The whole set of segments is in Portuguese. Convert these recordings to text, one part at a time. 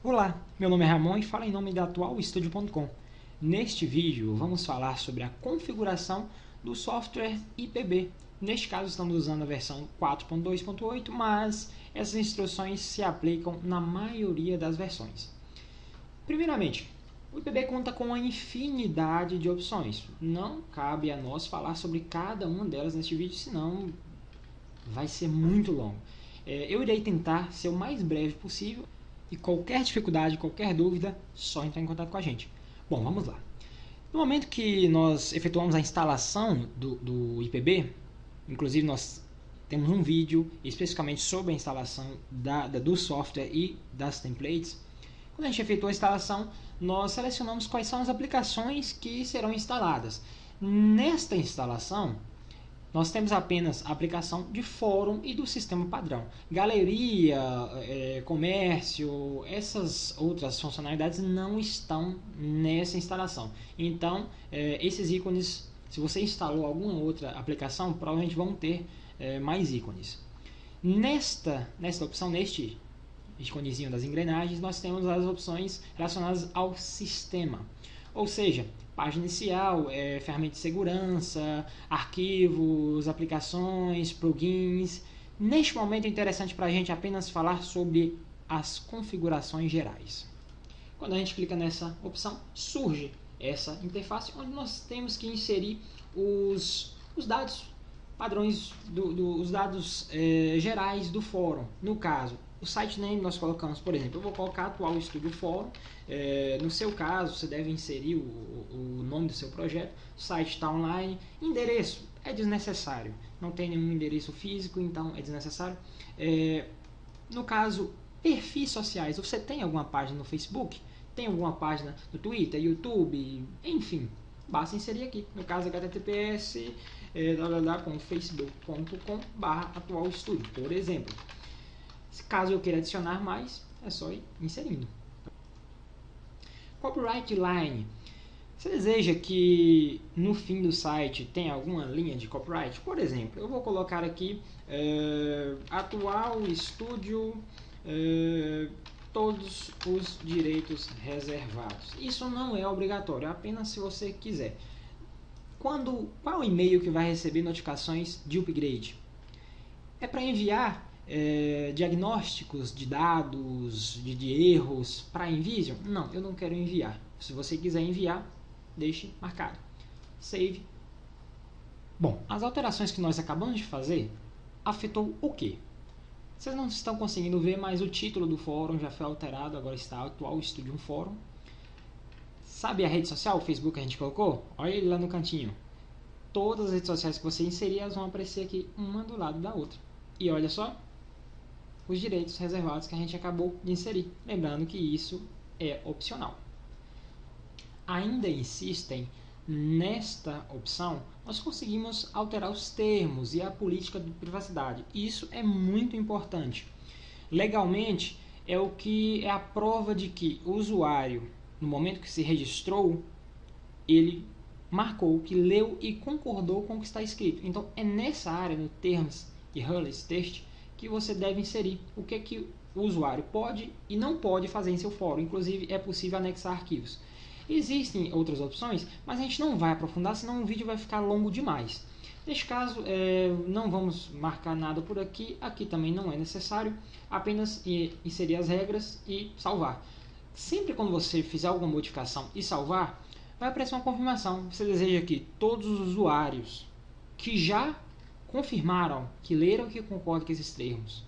Olá, meu nome é Ramon e falo em nome da atualstudio.com. Neste vídeo vamos falar sobre a configuração do software IPB. Neste caso estamos usando a versão 4.2.8, mas essas instruções se aplicam na maioria das versões. Primeiramente, o IPB conta com uma infinidade de opções. Não cabe a nós falar sobre cada uma delas neste vídeo, senão vai ser muito longo. Eu irei tentar ser o mais breve possível e qualquer dificuldade, qualquer dúvida, só entrar em contato com a gente. Bom, vamos lá. No momento que nós efetuamos a instalação do IPB, inclusive nós temos um vídeo especificamente sobre a instalação do software e das templates. Quando a gente efetua a instalação, nós selecionamos quais são as aplicações que serão instaladas. Nesta instalação, nós temos apenas a aplicação de fórum e do sistema padrão. Galeria, comércio, essas outras funcionalidades não estão nessa instalação. Então, esses ícones, se você instalou alguma outra aplicação, provavelmente vão ter mais ícones. Nesta opção, neste íconezinho das engrenagens, nós temos as opções relacionadas ao sistema. Ou seja, página inicial, ferramenta de segurança, arquivos, aplicações, plugins. Neste momento é interessante para a gente apenas falar sobre as configurações gerais. Quando a gente clica nessa opção, surge essa interface onde nós temos que inserir os dados padrões, os dados gerais do fórum. No caso, o site name nós colocamos, por exemplo, eu vou colocar Atual Studio Fórum. No seu caso, você deve inserir o nome do seu projeto. O site está online. Endereço é desnecessário. Não tem nenhum endereço físico, então é desnecessário. No caso, perfis sociais. Você tem alguma página no Facebook? Tem alguma página no Twitter, YouTube? Enfim, basta inserir aqui. No caso, https facebook.com/atualstudio, por exemplo. Caso eu queira adicionar mais, é só ir inserindo. Copyright Line. Você deseja que no fim do site tenha alguma linha de copyright? Por exemplo, eu vou colocar aqui Atual Studio, todos os direitos reservados. Isso não é obrigatório, é apenas se você quiser. Qual é o e-mail que vai receber notificações de upgrade? É para enviar diagnósticos de dados, de erros para Envision? Não, eu não quero enviar. Se você quiser enviar, deixe marcado. Save. Bom, as alterações que nós acabamos de fazer afetou o quê? Vocês não estão conseguindo ver, mas o título do fórum já foi alterado, agora está Atual Studio Fórum. Sabe a rede social, o Facebook que a gente colocou? Olha ele lá no cantinho. Todas as redes sociais que você inserir, elas vão aparecer aqui, uma do lado da outra. E olha só, os direitos reservados que a gente acabou de inserir. Lembrando que isso é opcional. Ainda insistem nesta opção, nós conseguimos alterar os termos e a política de privacidade. Isso é muito importante. Legalmente, é a prova de que o usuário, no momento que se registrou, ele marcou que leu e concordou com o que está escrito. Então, é nessa área, no termos e release text, que você deve inserir o que o usuário pode e não pode fazer em seu fórum. Inclusive, é possível anexar arquivos. Existem outras opções, mas a gente não vai aprofundar, senão o vídeo vai ficar longo demais. Neste caso, não vamos marcar nada por aqui. Aqui também não é necessário. Apenas inserir as regras e salvar. Sempre quando você fizer alguma modificação e salvar, vai aparecer uma confirmação. Você deseja que todos os usuários que já confirmaram, que leram e que concordam com esses termos,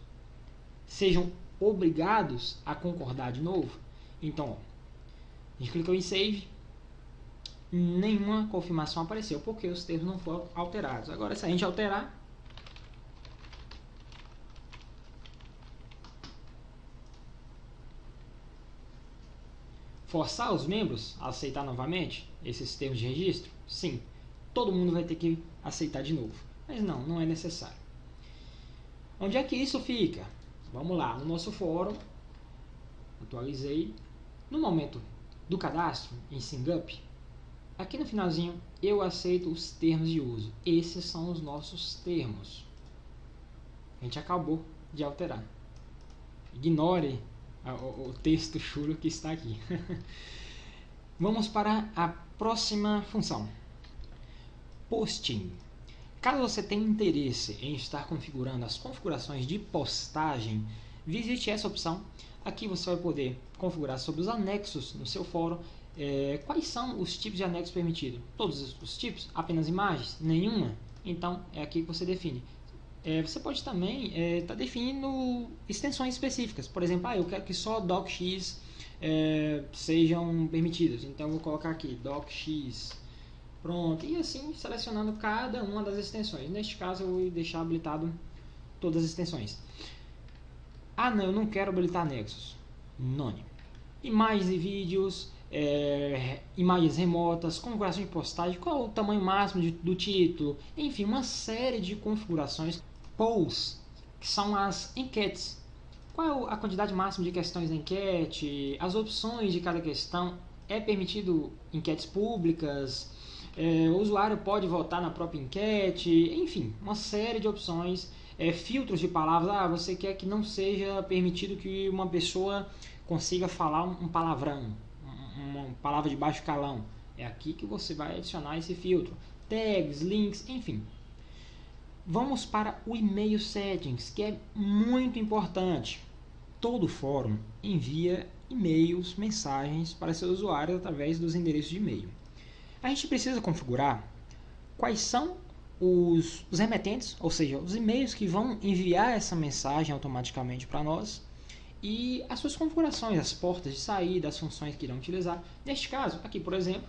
sejam obrigados a concordar de novo? Então, ó, a gente clicou em Save, nenhuma confirmação apareceu, porque os termos não foram alterados. Agora, se a gente alterar, forçar os membros a aceitar novamente esses termos de registro? Sim, todo mundo vai ter que aceitar de novo. Mas não é necessário. Onde é que isso fica? Vamos lá, no nosso fórum, atualizei. No momento do cadastro, em SyncUp, aqui no finalzinho eu aceito os termos de uso. Esses são os nossos termos. A gente acabou de alterar. Ignore o texto chulo que está aqui. Vamos para a próxima função. Posting. Caso você tenha interesse em estar configurando as configurações de postagem, visite essa opção. Aqui você vai poder configurar sobre os anexos no seu fórum. Quais são os tipos de anexos permitidos? Todos os tipos? Apenas imagens? Nenhuma? Então é aqui que você define. Você pode também estar definindo extensões específicas. Por exemplo, eu quero que só docx sejam permitidos. Então eu vou colocar aqui docx. Pronto. E assim selecionando cada uma das extensões. Neste caso eu vou deixar habilitado todas as extensões. Não, eu não quero habilitar anexos. None. Imagens e vídeos, imagens remotas, configuração de postagem, qual o tamanho máximo do título, enfim, uma série de configurações. Polls, que são as enquetes. Qual é a quantidade máxima de questões na enquete, as opções de cada questão, é permitido enquetes públicas, o usuário pode votar na própria enquete, enfim, uma série de opções. Filtros de palavras, você quer que não seja permitido que uma pessoa consiga falar um palavrão, uma palavra de baixo calão. É aqui que você vai adicionar esse filtro. Tags, links, enfim. Vamos para o e-mail settings, que é muito importante. Todo fórum envia e-mails, mensagens para seus usuários através dos endereços de e-mail. A gente precisa configurar quais são os remetentes, ou seja, os e-mails que vão enviar essa mensagem automaticamente para nós, e as suas configurações, as portas de saída, as funções que irão utilizar. Neste caso, aqui por exemplo,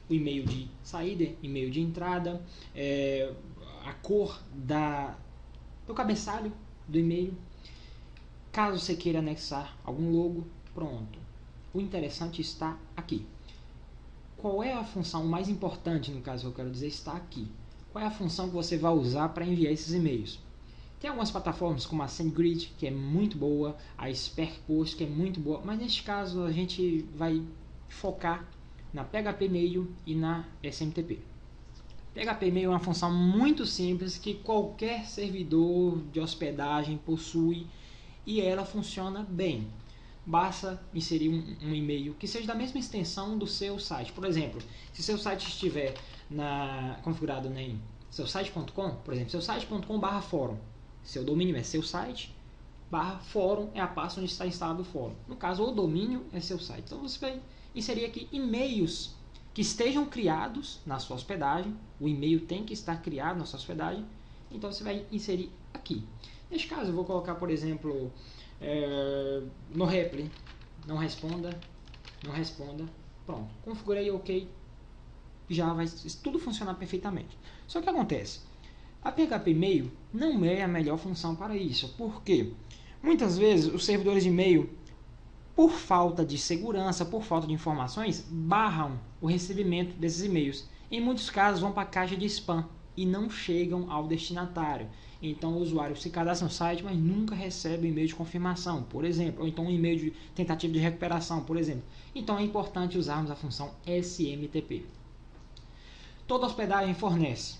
o e-mail de saída, e-mail de entrada, a cor do cabeçalho do e-mail, caso você queira anexar algum logo, pronto. O interessante está aqui. Qual é a função mais importante, no caso que eu quero dizer, está aqui. Qual é a função que você vai usar para enviar esses e-mails? Tem algumas plataformas como a SendGrid, que é muito boa, a SpearPost, que é muito boa, mas neste caso a gente vai focar na PHP-Mail e na SMTP. PHP-Mail é uma função muito simples que qualquer servidor de hospedagem possui e ela funciona bem. Basta inserir um e-mail que seja da mesma extensão do seu site. Por exemplo, se seu site estiver configurado em seusite.com, por exemplo, seusite.com/fórum, seu domínio é seu site/fórum, é a pasta onde está instalado o fórum. No caso, o domínio é seu site. Então você vai inserir aqui e-mails que estejam criados na sua hospedagem. O e-mail tem que estar criado na sua hospedagem. Então você vai inserir aqui. Neste caso, eu vou colocar, por exemplo, no reply, não responda, pronto, configurei, ok, já vai tudo funcionar perfeitamente. Só que acontece, a PHP-Mail não é a melhor função para isso, porque muitas vezes os servidores de e-mail, por falta de segurança, por falta de informações, barram o recebimento desses e-mails. Em muitos casos vão para a caixa de spam e não chegam ao destinatário. Então o usuário se cadastra no site, mas nunca recebe um e-mail de confirmação, por exemplo, ou então um e-mail de tentativa de recuperação, por exemplo. Então é importante usarmos a função SMTP. Toda hospedagem fornece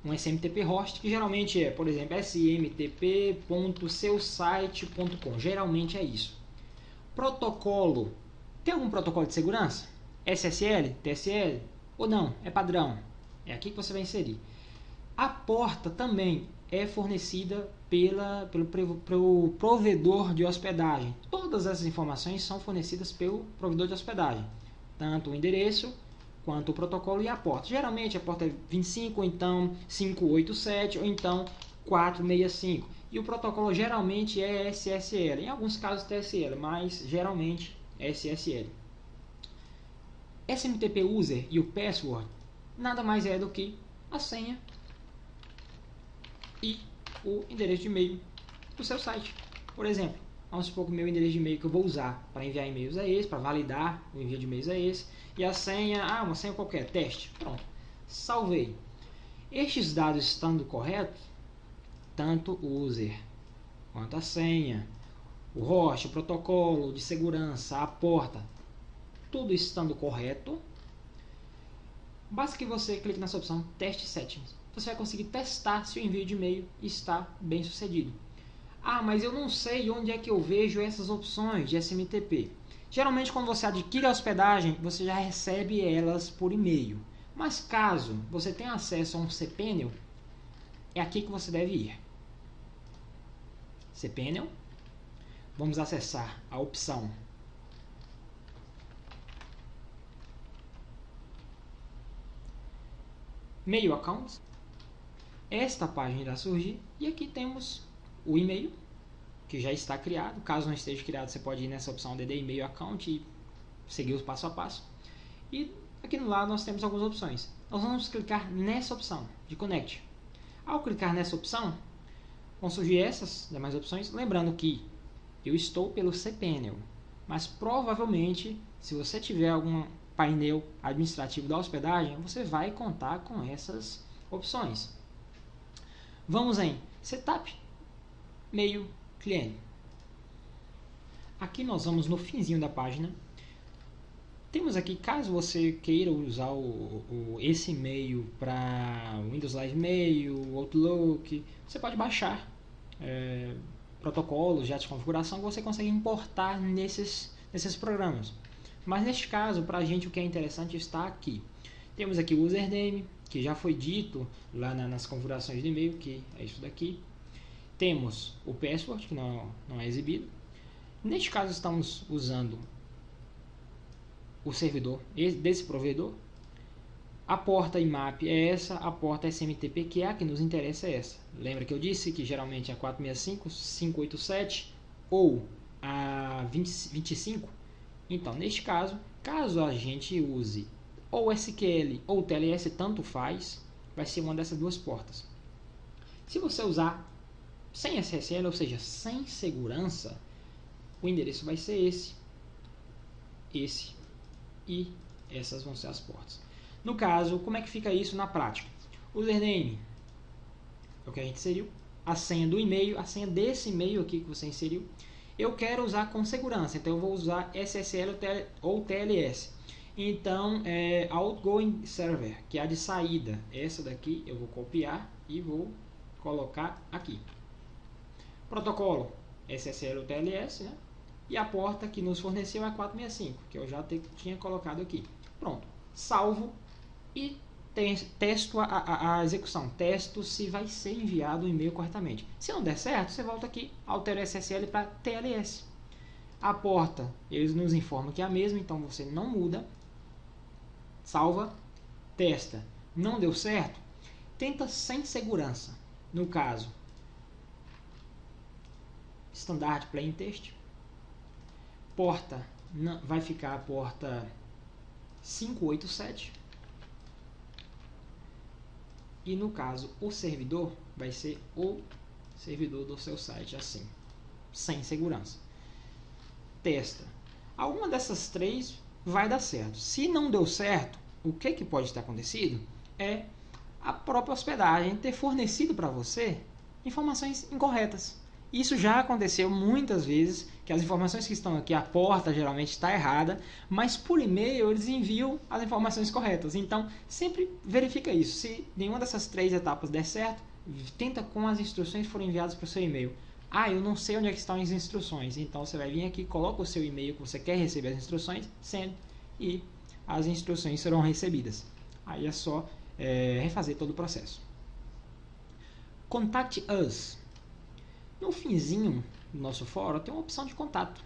um SMTP host, que geralmente é, por exemplo, smtp.seusite.com. Geralmente é isso. Protocolo. Tem algum protocolo de segurança? SSL, TSL ou não? É padrão. É aqui que você vai inserir. A porta também é fornecida pelo provedor de hospedagem. Todas essas informações são fornecidas pelo provedor de hospedagem. Tanto o endereço, quanto o protocolo e a porta. Geralmente a porta é 25, ou então 587, ou então 465. E o protocolo geralmente é SSL. Em alguns casos TSL, mas geralmente é SSL. SMTP User e o Password nada mais é do que a senha e o endereço de e-mail do seu site. Por exemplo, vamos supor que o meu endereço de e-mail que eu vou usar para enviar e-mails é esse, para validar o envio de e-mails é esse, e a senha, uma senha qualquer, teste, pronto, salvei. Estes dados estando corretos, tanto o user quanto a senha, o host, o protocolo de segurança, a porta, tudo estando correto, Basta que você clique nessa opção Teste Settings. Você vai conseguir testar se o envio de e-mail está bem sucedido. Ah, mas eu não sei onde é que eu vejo essas opções de SMTP. Geralmente quando você adquire a hospedagem, você já recebe elas por e-mail. Mas caso você tenha acesso a um cPanel, é aqui que você deve ir. cPanel. Vamos acessar a opção Mail Accounts. Esta página irá surgir e aqui temos o e-mail que já está criado. Caso não esteja criado, você pode ir nessa opção DD e-mail account e seguir o passo a passo. E aqui no lado nós temos algumas opções. Nós vamos clicar nessa opção de Connect. Ao clicar nessa opção, vão surgir essas demais opções. Lembrando que eu estou pelo cPanel, mas provavelmente, se você tiver algum painel administrativo da hospedagem, você vai contar com essas opções. Vamos em Setup, Mail Client. Aqui nós vamos no finzinho da página. Temos aqui, caso você queira usar esse e-mail para Windows Live Mail, Outlook, você pode baixar protocolos já de configuração que você consegue importar nesses programas. Mas neste caso, para a gente o que é interessante está aqui. Temos aqui o username, que já foi dito lá nas configurações de e-mail, que é isso daqui. Temos o password, que não é exibido. Neste caso estamos usando o servidor desse provedor. A porta IMAP é essa, a porta SMTP, que é a que nos interessa, é essa. Lembra que eu disse que geralmente é a 465, 587 ou a 25? Então, neste caso, caso a gente use ou SQL ou TLS, tanto faz, vai ser uma dessas duas portas. Se você usar sem SSL, ou seja, sem segurança, o endereço vai ser esse e essas vão ser as portas. No caso, como é que fica isso na prática? Username é o que a gente inseriu, a senha do e-mail, a senha desse e-mail aqui que você inseriu. Eu quero usar com segurança, então eu vou usar SSL ou TLS. Então, Outgoing Server, que é a de saída. Essa daqui eu vou copiar e vou colocar aqui. Protocolo, SSL ou TLS, né? E a porta que nos forneceu é 465, que eu já tinha colocado aqui. Pronto, salvo e testo a execução. Testo se vai ser enviado o e-mail corretamente. Se não der certo, você volta aqui, altera o SSL para TLS. A porta, eles nos informam que é a mesma, então você não muda. Salva, testa. Não deu certo, tenta sem segurança. No caso, Standard Plain Text. Porta, vai ficar a porta 587. E no caso, o servidor vai ser o servidor do seu site, assim, sem segurança. Testa. Alguma dessas três vai dar certo. Se não deu certo, o que pode ter acontecido é a própria hospedagem ter fornecido para você informações incorretas. Isso já aconteceu muitas vezes, que as informações que estão aqui, a porta geralmente está errada, mas por e-mail eles enviam as informações corretas. Então, sempre verifica isso. Se nenhuma dessas três etapas der certo, tenta com as instruções que foram enviadas para o seu e-mail. Ah, eu não sei onde é que estão as instruções. Então, você vai vir aqui, coloca o seu e-mail que você quer receber as instruções, send, e as instruções serão recebidas. Aí é só refazer todo o processo. Contact Us. No finzinho do nosso fórum tem uma opção de contato.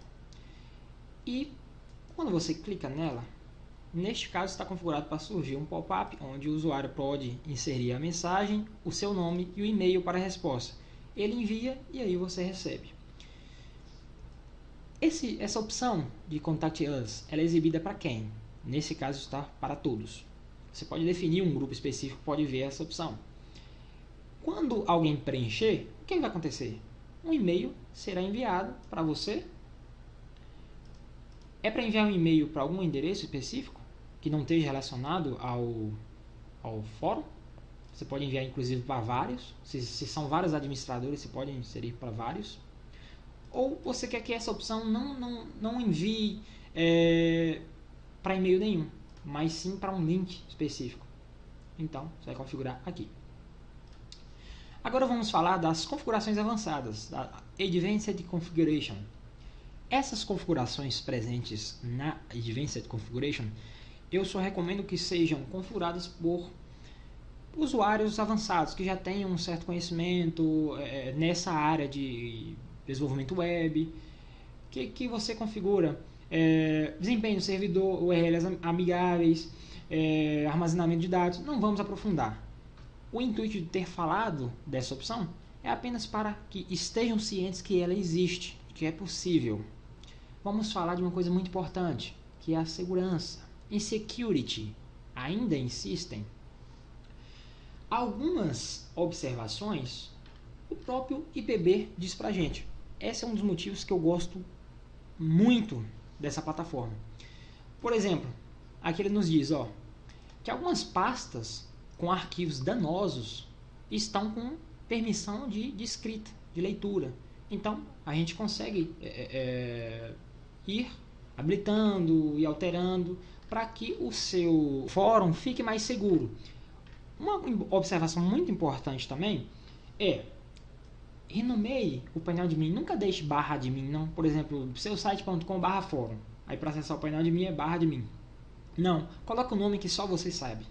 E quando você clica nela, neste caso está configurado para surgir um pop-up onde o usuário pode inserir a mensagem, o seu nome e o e-mail para a resposta. Ele envia e aí você recebe. Essa opção de Contact Us, ela é exibida para quem? Nesse caso está para todos. Você pode definir um grupo específico, pode ver essa opção. Quando alguém preencher, o que vai acontecer? Um e-mail será enviado para você. É para enviar um e-mail para algum endereço específico que não esteja relacionado ao fórum. Você pode enviar inclusive para vários. Se são vários administradores, você pode inserir para vários. Ou você quer que essa opção não envie para e-mail nenhum, mas sim para um link específico. Então, você vai configurar aqui. Agora vamos falar das configurações avançadas, da Advanced Configuration. Essas configurações presentes na Advanced Configuration, eu só recomendo que sejam configuradas por usuários avançados, que já tenham um certo conhecimento nessa área de desenvolvimento web. Que você configura desempenho do servidor, URLs amigáveis, armazenamento de dados. Não vamos aprofundar. O intuito de ter falado dessa opção é apenas para que estejam cientes que ela existe, que é possível. Vamos falar de uma coisa muito importante, que é a segurança. Em security, ainda insistem. Algumas observações o próprio IPB diz pra gente. Esse é um dos motivos que eu gosto muito dessa plataforma. Por exemplo, aqui ele nos diz que algumas pastas com arquivos danosos estão com permissão de escrita, de leitura. Então, a gente consegue ir habilitando e alterando para que o seu fórum fique mais seguro. Uma observação muito importante também é: renomeie o painel de admin, nunca deixe /admin, não. Por exemplo, seusite.com/fórum. Aí para acessar o painel de admin é /admin. Não, coloca o nome que só você sabe.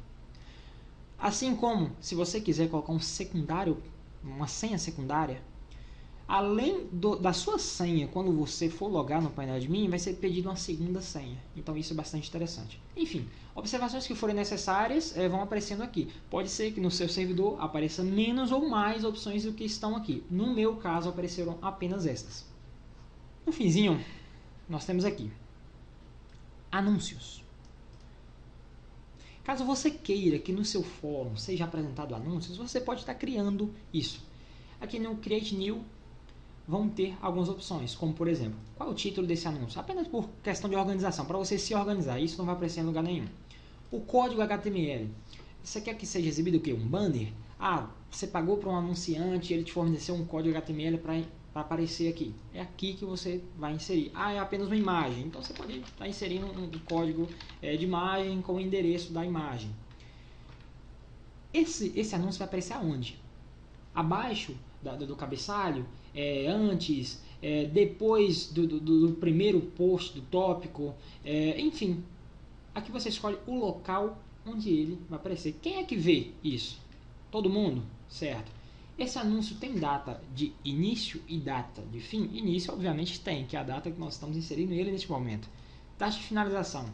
Assim como, se você quiser colocar um secundário, uma senha secundária, além da sua senha, quando você for logar no painel de admin, vai ser pedido uma segunda senha. Então isso é bastante interessante. Enfim, observações que forem necessárias vão aparecendo aqui. Pode ser que no seu servidor apareça menos ou mais opções do que estão aqui. No meu caso, apareceram apenas estas. No finzinho, nós temos aqui anúncios. Caso você queira que no seu fórum seja apresentado anúncios, você pode estar criando isso. Aqui no Create New vão ter algumas opções, como por exemplo, qual é o título desse anúncio? Apenas por questão de organização, para você se organizar, isso não vai aparecer em lugar nenhum. O código HTML, você quer que seja exibido o quê? Um banner? Você pagou para um anunciante, ele te forneceu um código HTML para aparecer aqui. É aqui que você vai inserir. É apenas uma imagem, então você pode estar inserindo um código de imagem com o endereço da imagem. Esse anúncio vai aparecer aonde? Abaixo do cabeçalho, antes, depois do primeiro post do tópico, enfim. Aqui você escolhe o local onde ele vai aparecer. Quem é que vê isso? Todo mundo? Certo. Esse anúncio tem data de início e data de fim? Início, obviamente, tem, que é a data que nós estamos inserindo ele neste momento. Taxa de finalização.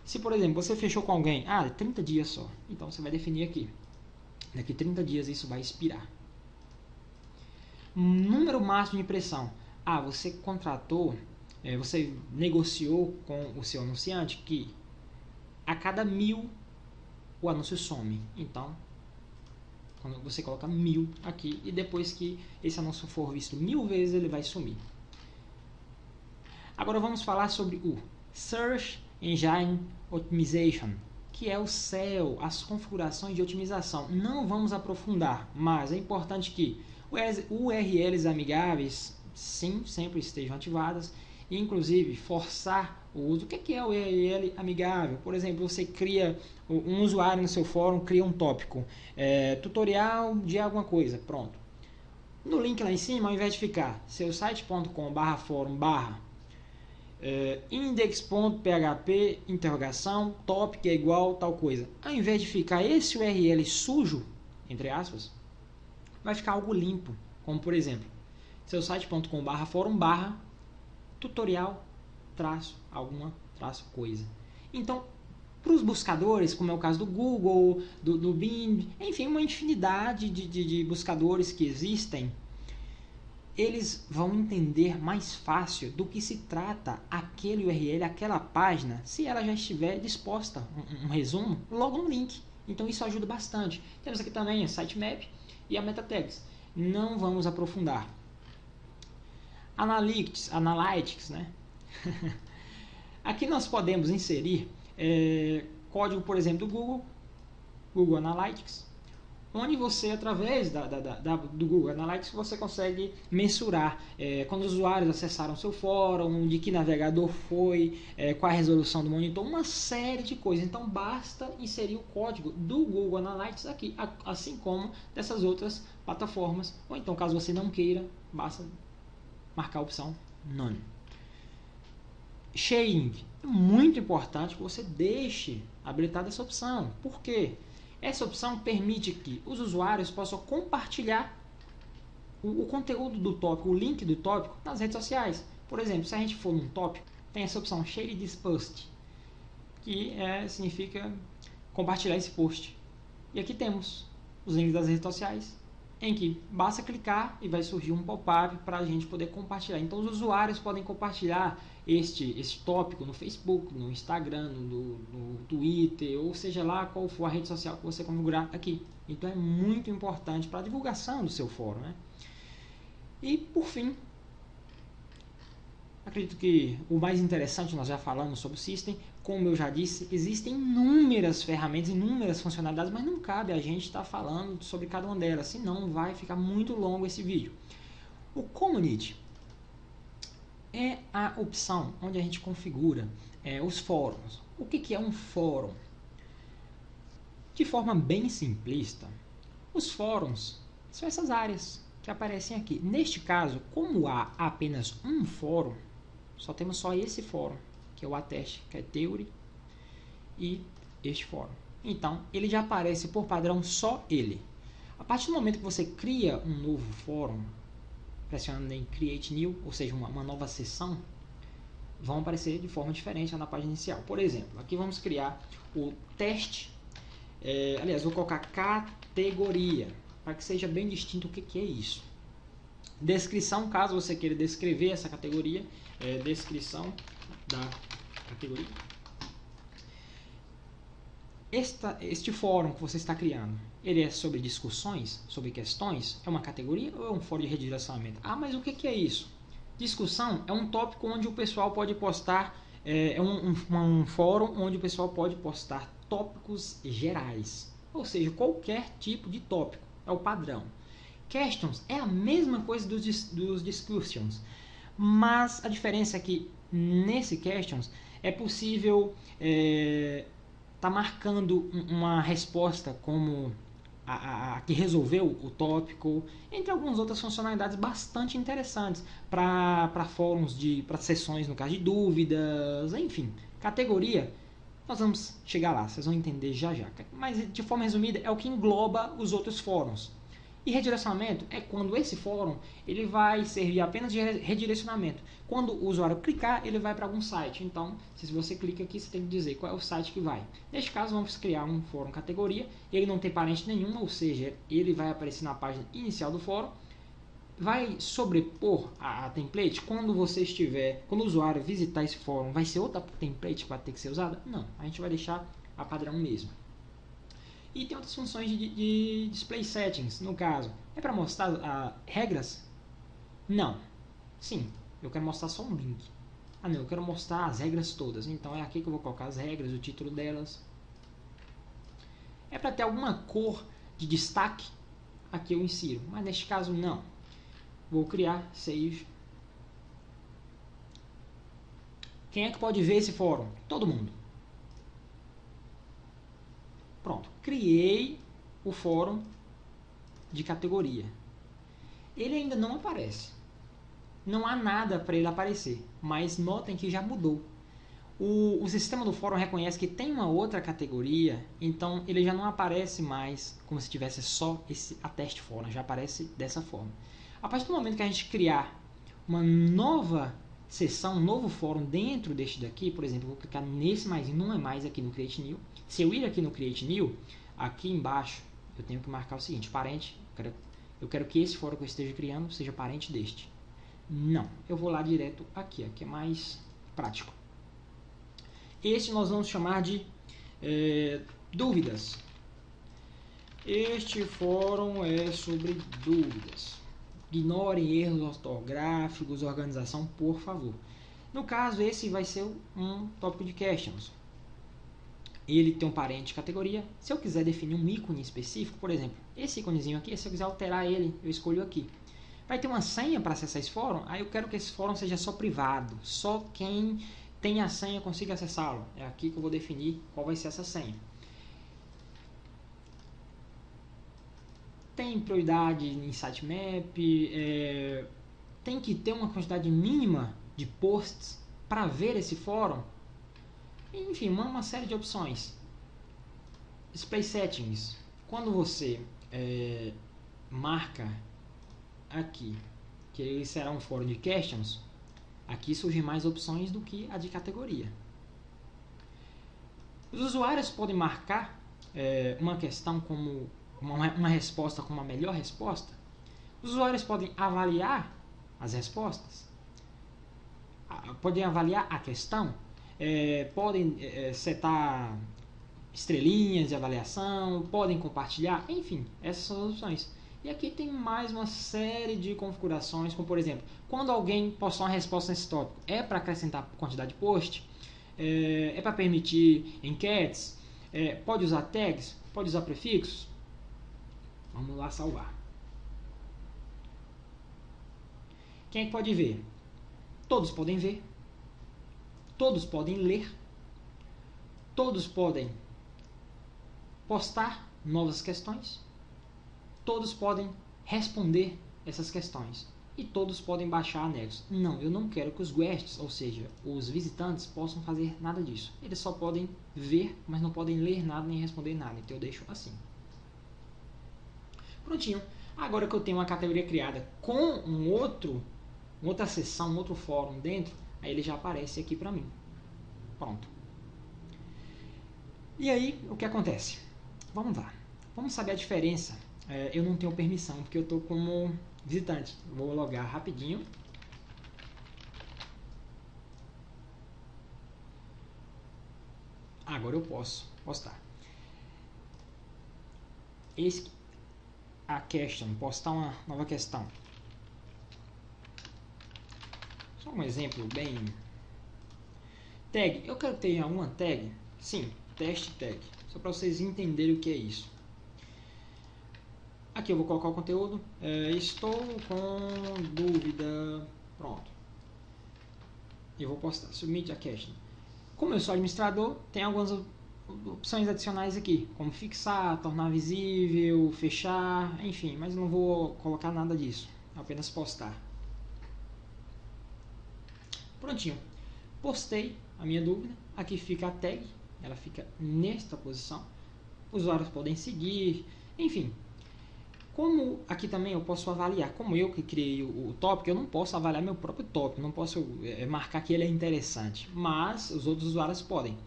Se, por exemplo, você fechou com alguém, 30 dias só. Então, você vai definir aqui. Daqui 30 dias isso vai expirar. Número máximo de impressão. Você contratou, você negociou com o seu anunciante que a cada 1000 o anúncio some. Então, quando você coloca 1000 aqui e depois que esse anúncio for visto 1000 vezes, ele vai sumir. Agora vamos falar sobre o Search Engine Optimization, que é o SEO, as configurações de otimização. Não vamos aprofundar, mas é importante que URLs amigáveis, sim, sempre estejam ativadas, e inclusive forçar o uso. O que é o URL amigável? Por exemplo, você cria um usuário no seu fórum, cria um tópico, tutorial de alguma coisa, pronto. No link lá em cima, ao invés de ficar seusite.com/fórum/ index.php interrogação topic é igual tal coisa, ao invés de ficar esse URL sujo, entre aspas, vai ficar algo limpo, como por exemplo, seusite.com/fórum/ tutorial alguma coisa. Então, para os buscadores, como é o caso do Google, do Bing, enfim, uma infinidade de buscadores que existem, eles vão entender mais fácil do que se trata aquele URL, aquela página, se ela já estiver disposta, um resumo, logo no link. Então isso ajuda bastante. Temos aqui também a sitemap e a meta tags. Não vamos aprofundar. Analytics, né? Aqui nós podemos inserir código, por exemplo, do Google Analytics. onde você, através do Google Analytics, você consegue mensurar quando os usuários acessaram seu fórum, de que navegador foi, qual a resolução do monitor, uma série de coisas. Então basta inserir o código do Google Analytics aqui, assim como dessas outras plataformas, ou então, caso você não queira, basta marcar a opção None. Sharing, é muito importante que você deixe habilitada essa opção. Por quê? Essa opção permite que os usuários possam compartilhar o conteúdo do tópico, o link do tópico, nas redes sociais. Por exemplo, se a gente for num tópico, tem essa opção Share this post, que significa compartilhar esse post. E aqui temos os links das redes sociais, em que basta clicar e vai surgir um pop-up para a gente poder compartilhar. Então os usuários podem compartilhar este tópico no Facebook, no Instagram, no Twitter, ou seja lá qual for a rede social que você configurar aqui. Então é muito importante para a divulgação do seu fórum, né? E por fim, acredito que o mais interessante, nós já falamos sobre o System. Como eu já disse, existem inúmeras ferramentas, inúmeras funcionalidades, mas não cabe a gente estar falando sobre cada uma delas, senão vai ficar muito longo esse vídeo. O Community é a opção onde a gente configura os fóruns. O que é um fórum? De forma bem simplista, os fóruns são essas áreas que aparecem aqui. Neste caso, como há apenas um fórum, temos só esse fórum, que é o Attest, que é Theory, e este fórum. Então, ele já aparece por padrão só ele. A partir do momento que você cria um novo fórum, pressionando em Create New, ou seja, uma nova seção, vão aparecer de forma diferente na página inicial. Por exemplo, aqui vamos criar o teste, aliás, vou colocar categoria, para que seja bem distinto o que é isso. Descrição, caso você queira descrever essa categoria, descrição da categoria. Este fórum que você está criando, ele é sobre discussões, sobre questões? É uma categoria ou é um fórum de redirecionamento? Ah, mas o que é isso? Discussão é um tópico onde o pessoal pode postar, um fórum onde o pessoal pode postar tópicos gerais, ou seja, qualquer tipo de tópico, é o padrão. Questions é a mesma coisa dos discussions, mas a diferença é que nesse questions é possível tá marcando uma resposta como a que resolveu o tópico, entre algumas outras funcionalidades bastante interessantes para fóruns, para sessões no caso de dúvidas, enfim. Categoria, nós vamos chegar lá, vocês vão entender já já. Mas de forma resumida é o que engloba os outros fóruns. E redirecionamento é quando esse fórum ele vai servir apenas de redirecionamento. Quando o usuário clicar, ele vai para algum site. Então, se você clica aqui, você tem que dizer qual é o site que vai. Neste caso, vamos criar um fórum categoria. Ele não tem parente nenhum, ou seja, ele vai aparecer na página inicial do fórum. Vai sobrepor a template quando quando o usuário visitar esse fórum, vai ser outra template que vai ter que ser usada? Não, a gente vai deixar a padrão mesmo. E tem outras funções de display settings, no caso. É para mostrar regras? Não. Sim, eu quero mostrar só um link. Ah não, eu quero mostrar as regras todas. Então é aqui que eu vou colocar as regras, o título delas. É para ter alguma cor de destaque? Aqui eu insiro. Mas neste caso não. Vou criar save. Quem é que pode ver esse fórum? Todo mundo. Pronto, criei o fórum de categoria. Ele ainda não aparece. Não há nada para ele aparecer, mas notem que já mudou. O sistema do fórum reconhece que tem uma outra categoria, então ele já não aparece mais como se tivesse só esse Attest fórum, já aparece dessa forma. A partir do momento que a gente criar uma nova seção, um novo fórum dentro deste daqui, por exemplo, eu vou clicar nesse mais, não é mais aqui no Create New. Se eu ir aqui no Create New, aqui embaixo eu tenho que marcar o seguinte, parente, eu quero que esse fórum que eu esteja criando seja parente deste. Não, eu vou lá direto aqui, que é mais prático. Este nós vamos chamar de dúvidas. Este fórum é sobre dúvidas. Ignorem erros ortográficos, organização, por favor. No caso, esse vai ser um tópico de questions. ele tem um parente de categoria. Se eu quiser definir um ícone específico, por exemplo, esse íconezinho aqui, se eu quiser alterar ele, eu escolho aqui. Vai ter uma senha para acessar esse fórum, aí eu quero que esse fórum seja só privado, só quem tem a senha consiga acessá-lo. É aqui que eu vou definir qual vai ser essa senha. Tem prioridade em sitemap, tem que ter uma quantidade mínima de posts para ver esse fórum. Enfim, uma série de opções. Display settings. Quando você marca aqui que ele será um fórum de questions, aqui surgem mais opções do que a de categoria. Os usuários podem marcar uma questão como uma resposta como a melhor resposta. Os usuários podem avaliar as respostas, podem avaliar a questão, podem setar estrelinhas de avaliação, podem compartilhar, enfim, essas são as opções. E aqui tem mais uma série de configurações, como por exemplo, quando alguém postar uma resposta nesse tópico, é para acrescentar quantidade de post, é para permitir enquetes, pode usar tags, pode usar prefixos. Vamos lá salvar. Quem é que pode ver? Todos podem ver, todos podem ler, todos podem postar novas questões, todos podem responder essas questões e todos podem baixar anexos. Não, eu não quero que os guests, ou seja, os visitantes, possam fazer nada disso. Eles só podem ver, mas não podem ler nada nem responder nada, então eu deixo assim. Prontinho. Agora que eu tenho uma categoria criada com outra seção, um outro fórum dentro, aí ele já aparece aqui para mim. Pronto. E aí, o que acontece? Vamos lá. Vamos saber a diferença. Eu não tenho permissão, porque eu estou como visitante. Vou logar rapidinho. Agora eu posso postar. Eis a question, postar uma nova questão. Só um exemplo bem... Tag, eu quero ter uma tag? Sim, teste tag. Só para vocês entenderem o que é isso. Aqui eu vou colocar o conteúdo. Estou com dúvida. Pronto. Eu vou postar. Submit a question. Como eu sou administrador, tem algumas opções adicionais aqui, como fixar, tornar visível, fechar, enfim, mas eu não vou colocar nada disso, apenas postar. Prontinho, postei a minha dúvida, aqui fica a tag, ela fica nesta posição, os usuários podem seguir, enfim. Como aqui também eu posso avaliar, como eu que criei o tópico, eu não posso avaliar meu próprio tópico, não posso marcar que ele é interessante, mas os outros usuários podem.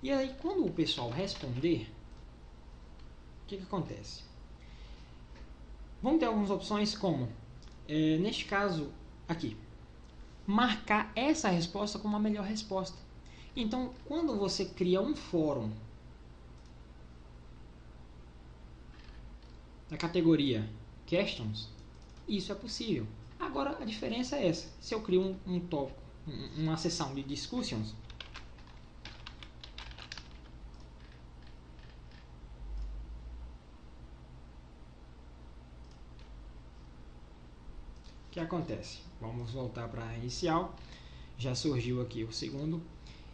E aí, quando o pessoal responder, o que acontece? Vamos ter algumas opções como, neste caso aqui, marcar essa resposta como a melhor resposta. Então, quando você cria um fórum na categoria Questions, isso é possível. Agora, a diferença é essa. Se eu crio um tópico, uma seção de Discussions, o que acontece? Vamos voltar para a inicial. Já surgiu aqui o segundo.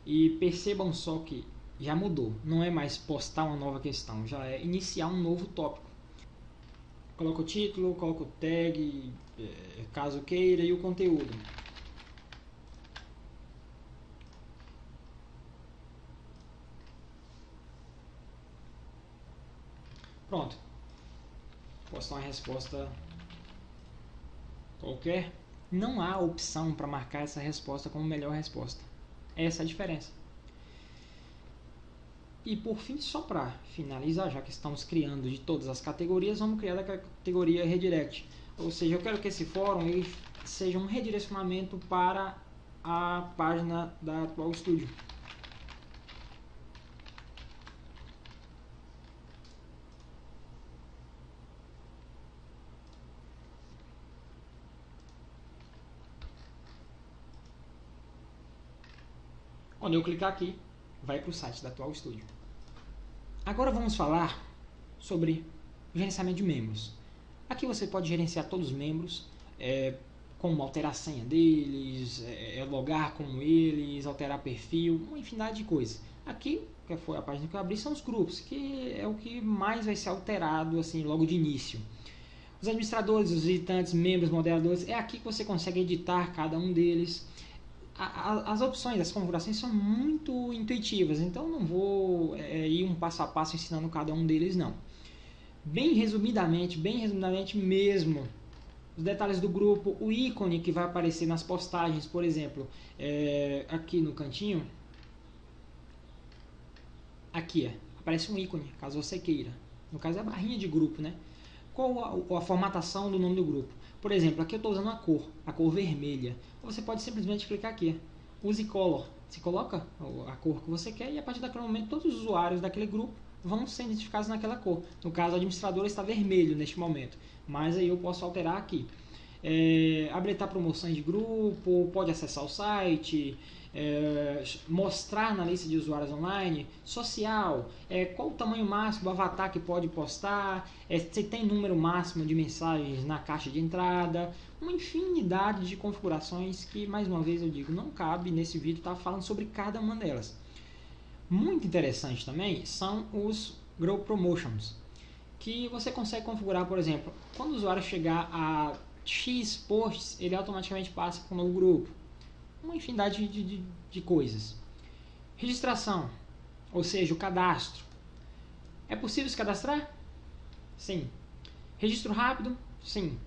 E percebam só que já mudou. Não é mais postar uma nova questão, já é iniciar um novo tópico. Coloco o título, coloco o tag, caso queira, e o conteúdo. Pronto. Postar uma resposta qualquer. Não há opção para marcar essa resposta como melhor resposta. Essa é a diferença. E por fim, só para finalizar, já que estamos criando de todas as categorias, vamos criar a categoria Redirect. Ou seja, eu quero que esse fórum ele seja um redirecionamento para a página da Atual Studio. Quando eu clicar aqui, vai para o site da Atual Studio. Agora vamos falar sobre gerenciamento de membros. Aqui você pode gerenciar todos os membros, como alterar a senha deles, logar com eles, alterar perfil, uma infinidade de coisas. Aqui, que foi a página que eu abri, são os grupos, que é o que mais vai ser alterado assim logo de início. Os administradores, os visitantes, membros, moderadores, é aqui que você consegue editar cada um deles. As opções, as configurações são muito intuitivas, então não vou ir um passo a passo ensinando cada um deles não. Bem resumidamente mesmo, os detalhes do grupo, o ícone que vai aparecer nas postagens, por exemplo, aqui no cantinho, aqui aparece um ícone, caso você queira. No caso é a barrinha de grupo, né? Qual a formatação do nome do grupo? Por exemplo, aqui eu estou usando a cor vermelha. Você pode simplesmente clicar aqui, use color. Você coloca a cor que você quer e a partir daquele momento todos os usuários daquele grupo vão ser identificados naquela cor. No caso, o administrador está vermelho neste momento, mas aí eu posso alterar aqui. Habilitar promoções de grupo, pode acessar o site, mostrar na lista de usuários online, social, qual o tamanho máximo do avatar que pode postar, se tem número máximo de mensagens na caixa de entrada, uma infinidade de configurações que, mais uma vez eu digo, não cabe nesse vídeo estar falando sobre cada uma delas. Muito interessante também são os Grow Promotions, que você consegue configurar, por exemplo, quando o usuário chegar a X posts, ele automaticamente passa para um novo grupo. Uma infinidade de coisas. Registração, ou seja, o cadastro. É possível se cadastrar? Sim. Registro rápido? Sim.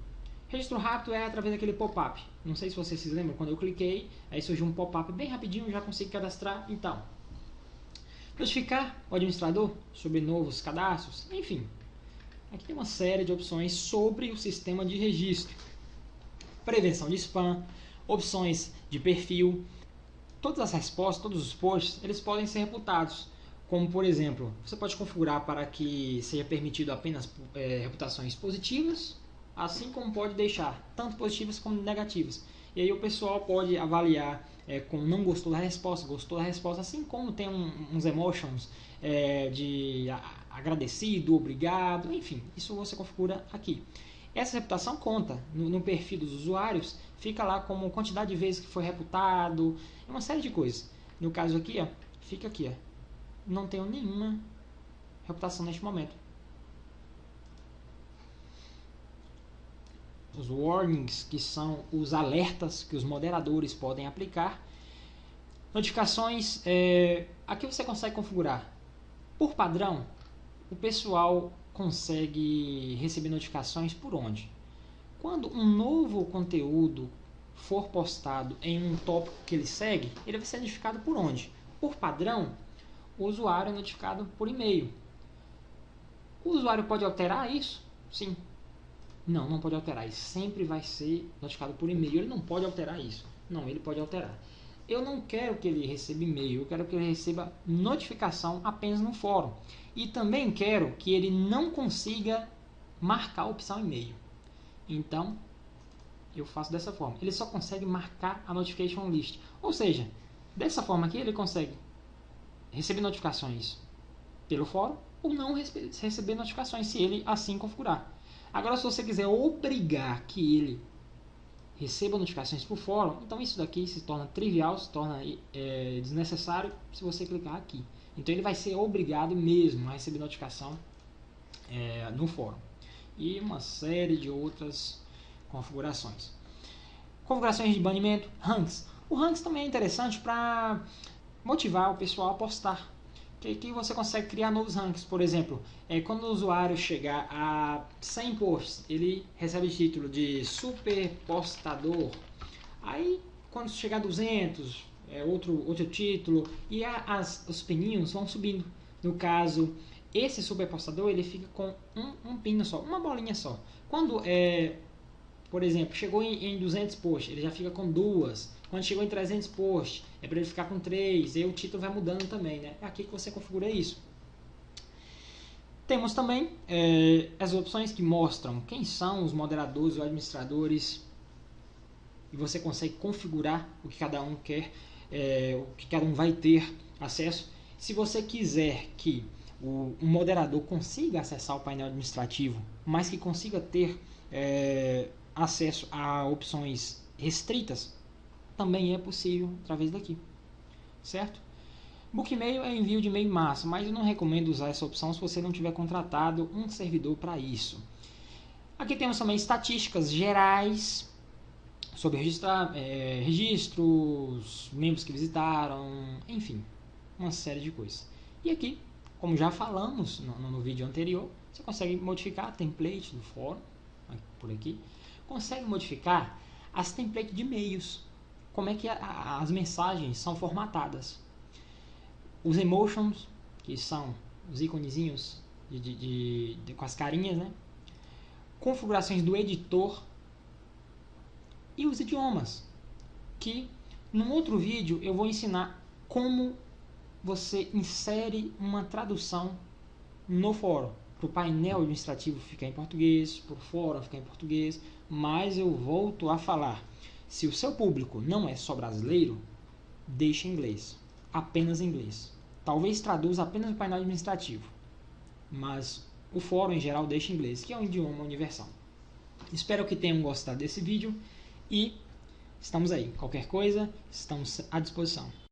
Registro rápido é através daquele pop-up. Não sei se vocês se lembram, quando eu cliquei, aí surgiu um pop-up bem rapidinho, já consegui cadastrar. Então, notificar o administrador sobre novos cadastros, enfim. Aqui tem uma série de opções sobre o sistema de registro. Prevenção de spam, opções de perfil. Todas as respostas, todos os posts, eles podem ser reputados. Como, por exemplo, você pode configurar para que seja permitido apenas reputações positivas, assim como pode deixar tanto positivas como negativas. E aí o pessoal pode avaliar com não gostou da resposta, gostou da resposta, assim como tem uns emotions de agradecido, obrigado, enfim, isso você configura aqui. Essa reputação conta no perfil dos usuários, fica lá como quantidade de vezes que foi reputado, uma série de coisas. No caso aqui, fica aqui, não tenho nenhuma reputação neste momento. Os warnings, que são os alertas que os moderadores podem aplicar. Notificações, aqui você consegue configurar. Por padrão, o pessoal consegue receber notificações por onde? Quando um novo conteúdo for postado em um tópico que ele segue, ele vai ser notificado por onde? Por padrão, o usuário é notificado por e-mail. O usuário pode alterar isso? Sim. Não, não pode alterar. Ele sempre vai ser notificado por e-mail. Ele não pode alterar isso. Não, ele pode alterar. Eu não quero que ele receba e-mail, eu quero que ele receba notificação apenas no fórum. E também quero que ele não consiga marcar a opção e-mail. Então, eu faço dessa forma. Ele só consegue marcar a notification list. Ou seja, dessa forma aqui ele consegue receber notificações pelo fórum ou não receber notificações, se ele assim configurar. Agora, se você quiser obrigar que ele receba notificações por fórum, então isso daqui se torna trivial, se torna desnecessário se você clicar aqui. Então ele vai ser obrigado mesmo a receber notificação no fórum. E uma série de outras configurações. Configurações de banimento, ranks. O ranks também é interessante para motivar o pessoal a postar. Que você consegue criar novos ranks. Por exemplo, quando o usuário chegar a 100 posts, ele recebe o título de super postador. Aí, quando chegar a 200, outro título. E os pininhos vão subindo. No caso, esse super postador, ele fica com um pino só, uma bolinha só. Quando, por exemplo, chegou em 200 posts, ele já fica com 2. Quando chegou em 300 posts, é para ele ficar com 3. E o título vai mudando também, né? É aqui que você configura isso. Temos também as opções que mostram quem são os moderadores ou administradores. E você consegue configurar o que cada um quer, o que cada um vai ter acesso. Se você quiser que o moderador consiga acessar o painel administrativo, mas que consiga ter acesso a opções restritas, também é possível através daqui, certo? Bookmail é envio de e-mail massa, mas eu não recomendo usar essa opção se você não tiver contratado um servidor para isso. Aqui temos também estatísticas gerais sobre registros, membros que visitaram, enfim, uma série de coisas. E aqui, como já falamos no vídeo anterior, você consegue modificar a template do fórum, por aqui, consegue modificar as templates de e-mails, como é que as mensagens são formatadas. Os emotions, que são os iconezinhos com as carinhas, né? Configurações do editor e os idiomas, que num outro vídeo eu vou ensinar como você insere uma tradução no fórum, para o painel administrativo ficar em português, para o fórum ficar em português, mas eu volto a falar, se o seu público não é só brasileiro, deixe em inglês, apenas em inglês. Talvez traduza apenas o painel administrativo, mas o fórum em geral deixa em inglês, que é um idioma universal. Espero que tenham gostado desse vídeo e estamos aí. Qualquer coisa, estamos à disposição.